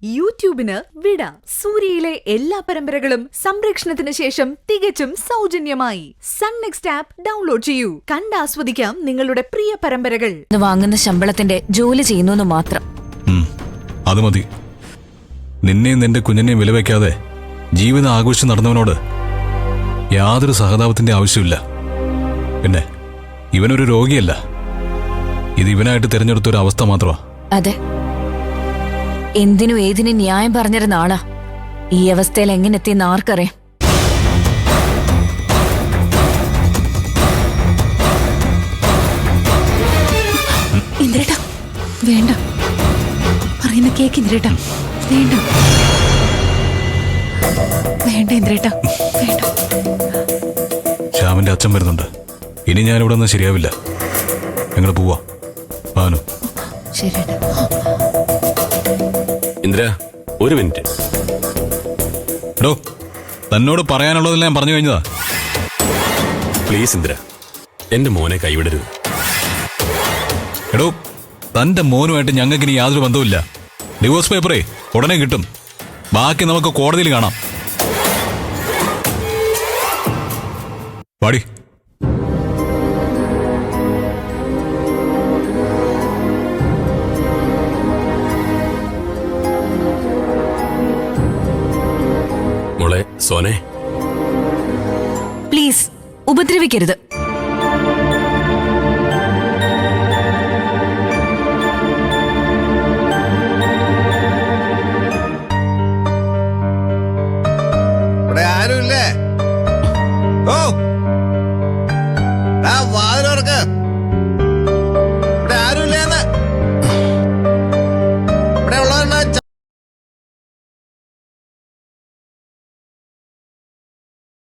യൂട്യൂബിന് വിട. സൂര്യയിലെ എല്ലാ പരമ്പരകളും സംരക്ഷണത്തിന് ശേഷം തികച്ചും സൗജന്യമായി സൺ നെക്സ്റ്റ് ആപ്പ് ഡൗൺലോഡ് ചെയ്യൂ. കണ്ടാസ്വദിക്കാം നിങ്ങളുടെ പ്രിയ പരമ്പരകൾ. വാങ്ങുന്ന ശമ്പളത്തിന്റെ ജോലി ചെയ്യുന്നു മാത്രം. അത് മതി. നിന്നെയും നിന്റെ കുഞ്ഞിനെയും വിലവെക്കാതെ ജീവിതം ആഘോഷം നടന്നവനോട് യാതൊരു സഹതാപത്തിന്റെ ആവശ്യമില്ല. പിന്നെ ഇവനൊരു രോഗിയല്ല. ഇത് ഇവനായിട്ട് തിരഞ്ഞെടുത്തൊരു അവസ്ഥ മാത്രമാ. അതെ, എന്തിനും ഏതിനും ന്യായം പറഞ്ഞിരുന്ന ആളാ. ഈ അവസ്ഥയിൽ എങ്ങനെ എത്തിയെന്ന് ആർക്കറിയാം. ഇന്ദ്രേട്ടാ വേണ്ട, പറയുന്ന കേക്ക് ഇന്ദ്രേട്ടാ. വേണ്ട വേണ്ട ഇന്ദ്രേട്ടാ, വേണ്ട. ശ്യാമിന്റെ അച്ഛൻ വരുന്നുണ്ട്. ഇനി ഞാനിവിടെ നിന്ന് ശരിയാവില്ല. ഞങ്ങൾ പോവാ. ഭാനു. ശരിയേട്ടാ. ഇന്ദ്ര, ഒരു മിനിറ്റ്. എടോ, തന്നോട് പറയാനുള്ളതെല്ലാം ഞാൻ പറഞ്ഞു കഴിഞ്ഞതാ. പ്ലീസ് ഇന്ദ്ര, എന്റെ മോനെ കൈവിടരുത്. എടോ, തന്റെ മോനുമായിട്ട് ഞങ്ങൾക്ക് ഇനി യാതൊരു ബന്ധവുമില്ല. ഡിവോഴ്സ് പേപ്പറേ ഉടനെ കിട്ടും. ബാക്കി നമുക്ക് കോടതിയിൽ കാണാം. പാടി. മോളെ സോനെ, പ്ലീസ് ഉപദ്രവിക്കരുത്.